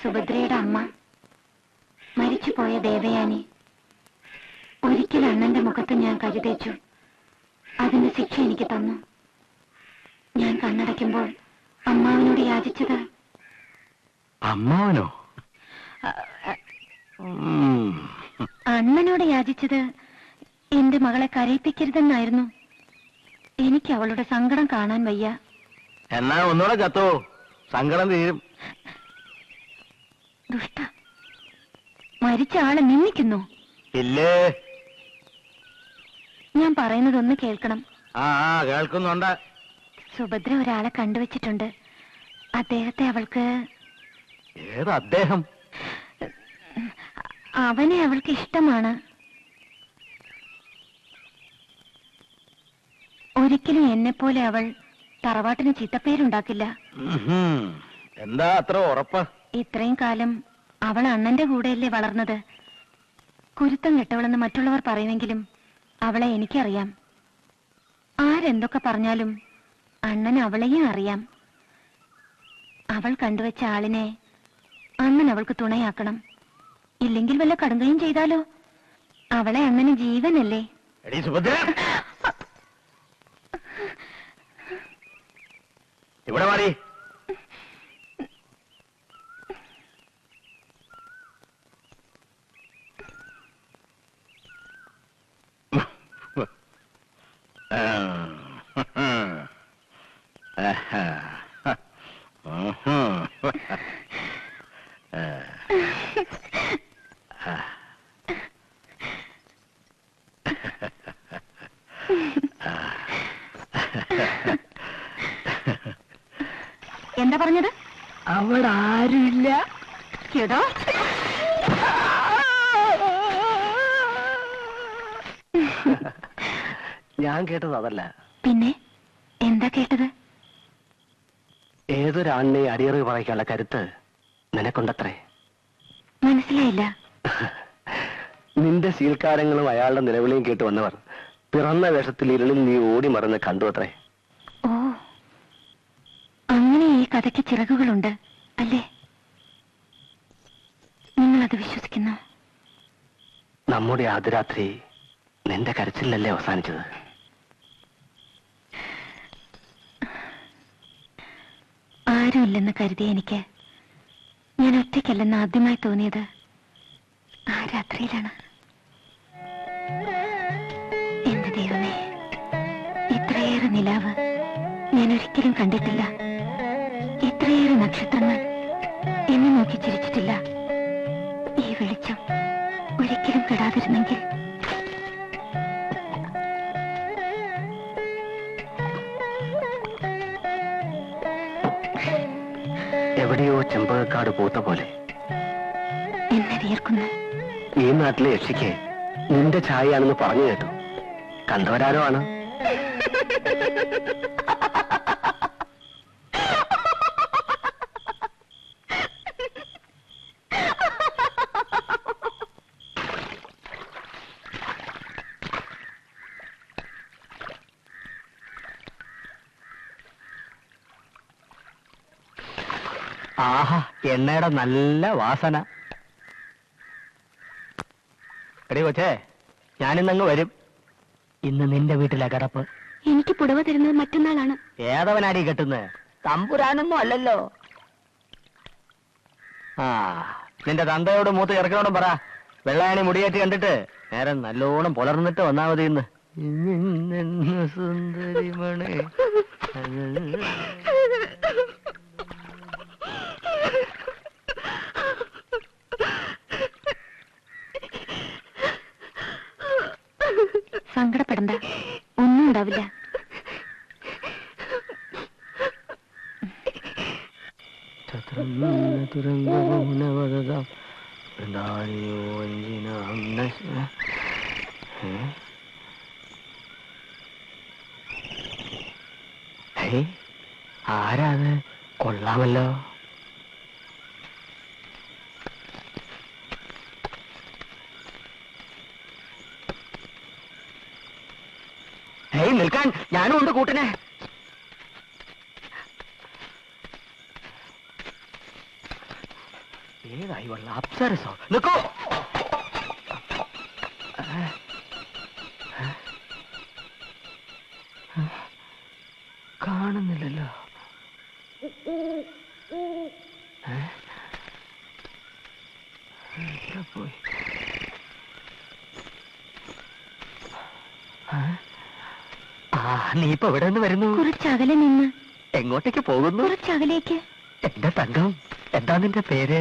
സുഭദ്രയുടെ അമ്മ, മരിച്ചുപോയ ദേവയാനി. ഒരിക്കൽ അണ്ണന്റെ മുഖത്ത് ഞാൻ കരുതേച്ചു. അതിന്റെ ശിക്ഷ എനിക്ക് തന്നു. ഞാൻ കണ്ണടയ്ക്കുമ്പോൾ അമ്മാവനോട് യാചിച്ചത്. അമ്മാവനോ? അണ്ണനോട് യാചിച്ചത് എന്റെ മകളെ കരയിപ്പിക്കരുതെന്നായിരുന്നു. എനിക്ക് അവളുടെ സങ്കടം കാണാൻ വയ്യ. എന്നാ ഒന്നുകൂടെ ചത്തോ, സങ്കടം തീരും. ദുഷ്ട, മരിച്ച ആളെ നിന്ദിക്കുന്നു. ഇല്ലേ? ഞാൻ പറയുന്നതൊന്ന് കേൾക്കണം. ആ കേൾക്കുന്നുണ്ട്. സുഭദ്ര ഒരാളെ കണ്ടുവച്ചിട്ടുണ്ട്. അദ്ദേഹത്തെ അവൾക്ക്... ഏത് അദ്ദേഹം? അവനെ അവൾക്ക് ഇഷ്ടമാണ്. ഒരിക്കലും എന്നെപ്പോലെ അവൾ തറവാട്ടിന് ചീത്തപ്പേരുണ്ടാക്കില്ല. എന്താ അത്ര ഉറപ്പ്? ഇത്രയും കാലം അവൾ അണ്ണന്റെ കൂടെയല്ലേ വളർന്നത്. കുരുത്തം കെട്ടവളെന്ന് മറ്റുള്ളവർ പറയുമെങ്കിലും അവളെ എനിക്കറിയാം. ആരെന്തൊക്കെ പറഞ്ഞാലും അണ്ണൻ അവളെയും അറിയാം. അവൾ കണ്ടുവച്ച ആളിനെ അണ്ണൻ അവൾക്ക് തുണയാക്കണം. ഇല്ലെങ്കിൽ വല്ല കടുങ്കയും ചെയ്താലോ? അവളെ അണ്ണന് ജീവനല്ലേ. ഇവിടെ മാറി. എന്താ പറഞ്ഞത്? അവിടെ ആരുമില്ല. കേട്ടോ? ഞാൻ കേട്ടത് അതല്ല. പിന്നെ എന്താ കേട്ടത്? ഏതൊരാണിനെ അടിയറവ് പറയിക്കാനുള്ള കരുത്ത് നിനക്കൊണ്ടത്രേ. മനസ്സിലായില്ല. നിന്റെ ശീൽക്കാരങ്ങളും അയാളുടെ നിലവിളിയും കേട്ട് വന്നവർ പിറന്ന വേഷത്തിൽ ഇരുളിൽ നീ ഓടി മറന്ന് കണ്ടു അത്രേ. ഓ, അങ്ങനെ ഈ കഥയ്ക്ക് ചിറകുകളുണ്ട് അല്ലേ? നിങ്ങളത് വിശ്വസിക്കുന്നു? നമ്മുടെ ആദ്യ രാത്രി നിന്റെ കരച്ചിലല്ലേ അവസാനിച്ചത്? ആരുമില്ലെന്ന് കരുതിയ എനിക്ക് ഞാൻ ഒറ്റയ്ക്കല്ലെന്ന് ആദ്യമായി തോന്നിയത് ആ രാത്രിയിലാണ്. എന്റെ ദൈവമേ, ഇത്രയേറെ നിലാവ് ഞാൻ ഒരിക്കലും കണ്ടിട്ടില്ല. ഇത്രയേറെ നക്ഷത്രങ്ങൾ എന്നെ നോക്കി ചിരിച്ചിട്ടില്ല. ഈ വെളിച്ചം ഒരിക്കലും കെടാതിരുന്നെങ്കിൽ. എവിടെയോ ചെമ്പകക്കാട് പൂത്ത പോലെ എന്നെ വിയർക്കുന്നു. ഈ നാട്ടിലെ യക്ഷിക്ക് നിന്റെ ഛായയാണെന്ന് പറഞ്ഞു കേട്ടു. കണ്ടവരാരോ ആണ്. ആഹാ, എണ്ണയുടെ നല്ല വാസന. എടി കൊച്ചേ, ഞാനിന്നങ്ങ് വരും. ഇന്ന് നിന്റെ വീട്ടിലെ കിടപ്പ്. എനിക്ക് പുടവ തരുന്നത് മറ്റന്നാളാണ്. ഏതവനാടി കെട്ടുന്നത്? തമ്പുരാനൊന്നും അല്ലല്ലോ. ആ, നിന്റെ തന്തയോട് മൂത്ത് ചെറുക്കനോടും പറ, വെള്ളായണി മുടിയേറ്റ് കണ്ടിട്ട് നേരം നല്ലോണം പുലർന്നിട്ട് വന്നാ മതി. ഇന്ന് സുന്ദരിമണി. സങ്കടപ്പെടണ്ട, ഒന്നും ഉണ്ടാവില്ല. ആരാത്? കൊള്ളാമല്ലോ. നിൽക്കാൻ, ഞാനും ഉണ്ട് കൂട്ടിനെ. ഏതായി വള്ള അപ്സരസോ നിക്കോ. കാണുന്നില്ലല്ലോ. പോയി. നീ ഇപ്പൊ എവിടെ നിന്ന് വരുന്നു? കുറച്ചകലെ നിന്ന്. എങ്ങോട്ടേക്ക് പോകുന്നു? കുറച്ചകലേക്ക്. എന്റെ തങ്കം, എന്താ നിന്റെ പേര്?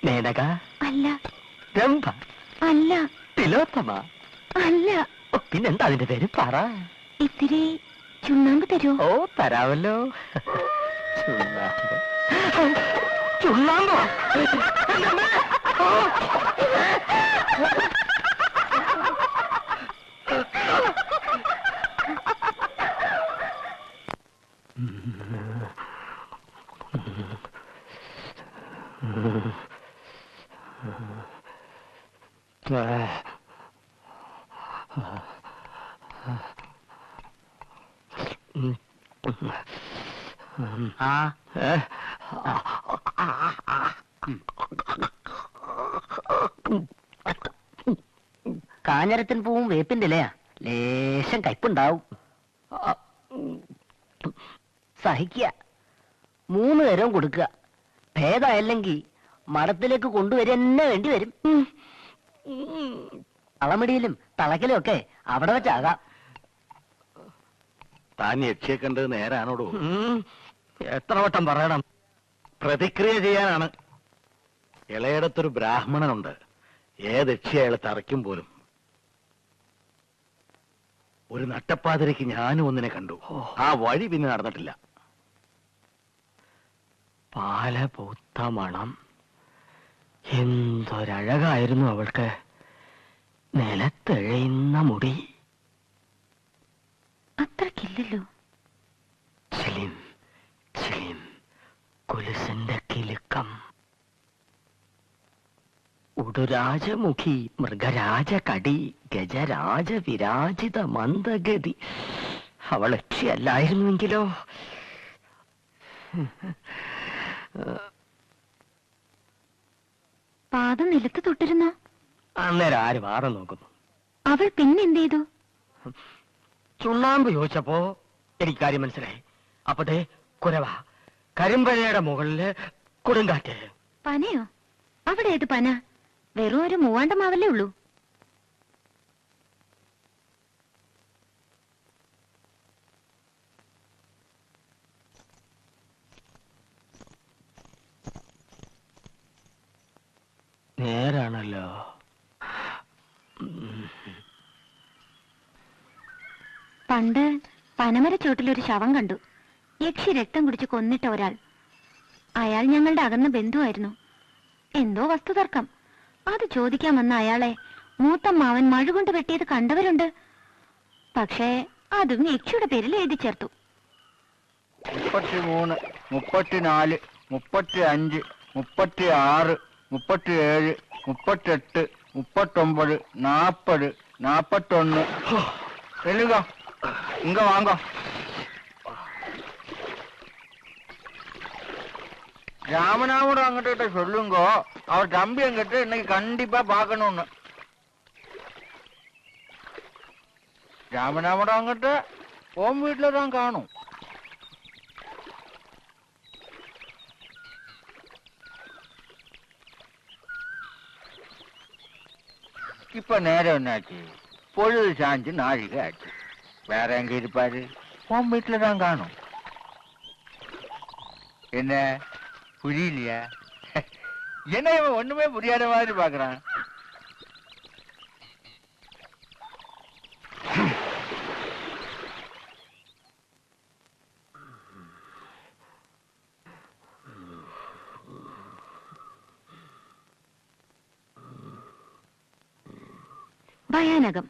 മേനക? അല്ല. രംഭ? അല്ല. തിലോത്തമ? അല്ല. പിന്നെന്താ നിന്റെ പേര്? പറ. ഇത്തിരി ചുണ്ണാമ്പ് തരുമോ? ഓ, തരാമല്ലോ. ചുണ്ണാമ്പ്. ചുണ്ണാമ്പോ? കാഞ്ഞരത്തിൻ പൂവും വേപ്പിന്റെ ഇലയാ, ലേശം കയ്പുണ്ടാവും. സഹിക്കുക, 3 നേരവും കൊടുക്കുക. ഭേദമല്ലെങ്കിൽ മഠത്തിലേക്ക് കൊണ്ടുവരെന്നെ വേണ്ടി വരും. അളമിടിയിലും തളക്കലും ഒക്കെ അവിടെ വെച്ചാകാം. താൻ യക്ഷിയെ കണ്ടത് നേരാണോടോ? എത്ര വട്ടം പറയണം? പ്രതിക്രിയ ചെയ്യാനാണ്. ഇളയിടത്തൊരു ബ്രാഹ്മണനുണ്ട്, ഏത് യക്ഷി അയാൾ തറയ്ക്കും പോലും. ഒരു നട്ടപ്പാതിരയ്ക്ക് ഞാനും ഒന്നിനെ കണ്ടു. ആ വഴി പിന്നെ നടന്നിട്ടില്ല. പാല പൂത്ത മണം. എന്തൊരഴകായിരുന്നു അവൾക്ക്. നിലത്തെഴയുന്ന മുടി. അത്രക്കില്ലല്ലോ. ചിലിം ചിലിം കുലുസിന്റെ കിലുക്കം. ഉടുരാജമുഖി, മൃഗരാജ കടി, ഗജരാജ വിരാജിത മന്ദഗതി. അവൾ യക്ഷിയല്ലായിരുന്നുവെങ്കിലോ? പാദം നിലത്ത് തൊട്ടിരുന്നോ? അന്നേരം ആര് വാറ നോക്കുന്നു? അവൾ പിന്നെന്ത് ചെയ്തു? ചുണ്ണാമ്പ് ചോദിച്ചപ്പോ എനിക്ക് കാര്യം മനസ്സിലായി. അപ്പതേ കുരവ, കരിമ്പഴയുടെ മുകളില് കൊടുങ്കാറ്റ്. പനയോ? അവിടെ ഏത് പന? വെറും ഒരു മൂവാണ്ടമാവല്ലേ ഉള്ളൂ. നേരാണല്ലോ. പണ്ട് പനമരച്ചോട്ടിലൊരു ശവം കണ്ടു. യക്ഷി രക്തം കുടിച്ച് കൊന്നിട്ട ഒരാൾ. അയാൾ ഞങ്ങളുടെ അകന്ന ബന്ധുവായിരുന്നു. എന്തോ വസ്തുതർക്കം. അത് ചോദിക്കാൻ വന്ന അയാളെ മൂത്തമ്മാവൻ മഴുകൊണ്ട് വെട്ടിയത് കണ്ടവരുണ്ട്. പക്ഷേ അതും യക്ഷിയുടെ പേരിൽ എഴുതി ചേർത്തു. 33, 34, 35, 36, 37, 38, 39, 40, 41. சொல்லுங்க, இங்க வாங்க. ராமநாமடம் அங்கிட்ட சொல்லுங்க, அவர் தம்பி என்கிட்ட இன்னைக்கு கண்டிப்பா பார்க்கணும்னு. ராமநாமடம் அங்கிட்ட ஓம் வீட்டுல தான் காணும். இப்ப நேரம் என்னாச்சு? பொழுது சாஞ்சு நாழிகை ஆச்சு. வேற எங்க இருப்பாரு? உன் வீட்டுல தான் காணும். என்ன புரியலையா? என்ன இவன் ஒண்ணுமே புரியாத மாதிரி பாக்குறான். ഭയാനകം.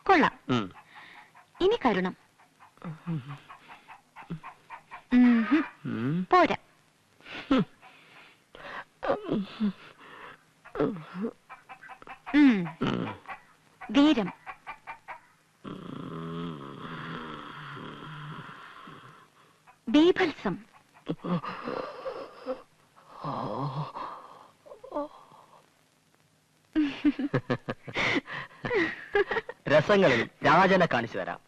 കൊള്ളാം. ഇനി കരുണം. പോരാ. ധീരം. ബീഭത്സം. രസങ്ങളിൽ രാജനെ കാണിച്ചു തരാം.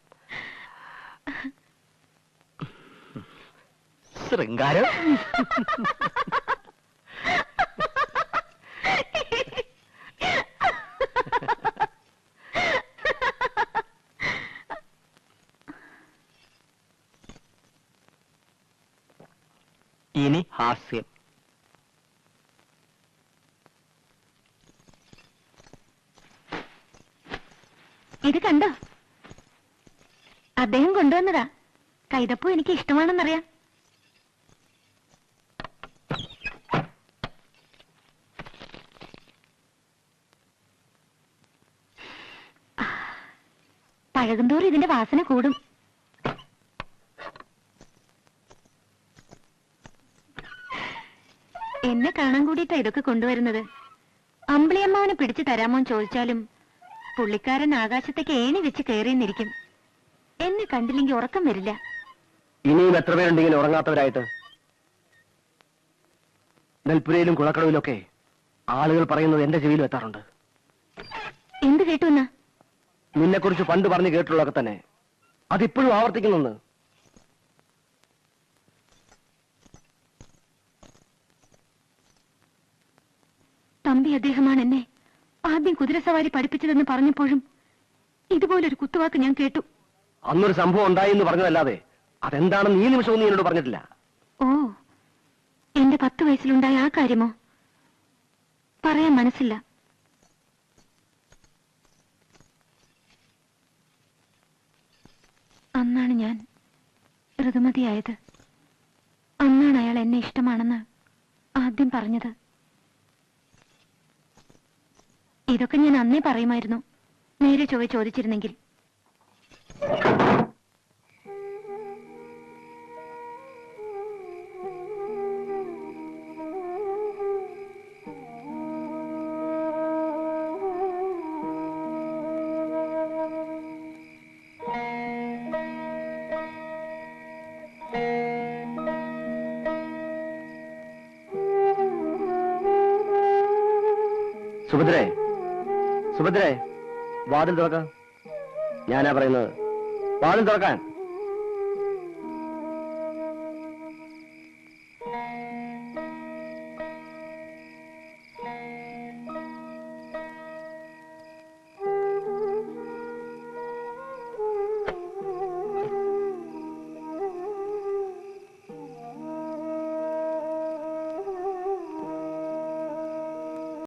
ശൃംഗാരം. ഇനി ഹാസ്യം. ഇത് കണ്ടോ? അദ്ദേഹം കൊണ്ടുവന്നതാ. കൈതപ്പൂ എനിക്ക് ഇഷ്ടമാണെന്നറിയാം. പഴകുന്തോറും ഇതിന്റെ വാസന കൂടും. എന്നെ കാണാൻ കൂടിയിട്ടാ ഇതൊക്കെ കൊണ്ടുവരുന്നത്. അമ്പിളിയമ്മാവനെ പിടിച്ചു തരാമോന്ന് ചോദിച്ചാലും പുള്ളിക്കാരൻ ആകാശത്തേക്ക് ഏണി വെച്ച് കയറിയെന്നിരിക്കും. എന്നെ കണ്ടില്ലെങ്കിൽ ഉറക്കം വരില്ല. ഇനിയും എത്ര പേരുണ്ടെങ്കിലും ഉറങ്ങാത്തവരായിട്ട്? നെൽപ്പുരയിലും കുളക്കടവിലൊക്കെ ആളുകൾ പറയുന്നത് എന്റെ ചെവിയിലും എത്താറുണ്ട്. എന്ത് കേട്ടു എന്നാ? നിന്നെക്കുറിച്ച് പണ്ട് പറഞ്ഞു കേട്ടുള്ളതൊക്കെ തന്നെ. അതിപ്പോഴും ആവർത്തിക്കുന്നുണ്ട്. തമ്പി അദ്ദേഹമാണ് എന്നെ ആദ്യം കുതിരസവാരി പഠിപ്പിച്ചതെന്ന് പറഞ്ഞപ്പോഴും ഇതുപോലൊരു കുത്തുവാക്ക് ഞാൻ കേട്ടു. അന്നൊരു സംഭവം ഉണ്ടായി എന്ന് പറഞ്ഞതല്ലാതെ അതെന്താണെന്ന് ഈ നിമിഷവും നീ എന്നോട് പറഞ്ഞിട്ടില്ല. ഓ, എന്റെ 10 വയസ്സിലുണ്ടായ ആ കാര്യമോ? പറയാൻ മനസ്സില്ല. അന്നാണ് ഞാൻ ഋതുമതിയായത്. അന്നാണ് അയാൾ എന്നെ ഇഷ്ടമാണെന്ന് ആദ്യം പറഞ്ഞത്. ഇതൊക്കെ ഞാൻ അന്നേ പറയുമായിരുന്നു, നേരെ ചോദിച്ചിരുന്നെങ്കിൽ. സുഭദ്രേ, സുഭദ്രേ, വാതിൽ തുറക്കാം. ഞാനാ പറയുന്നത്, വാതിൽ തുറക്കാൻ.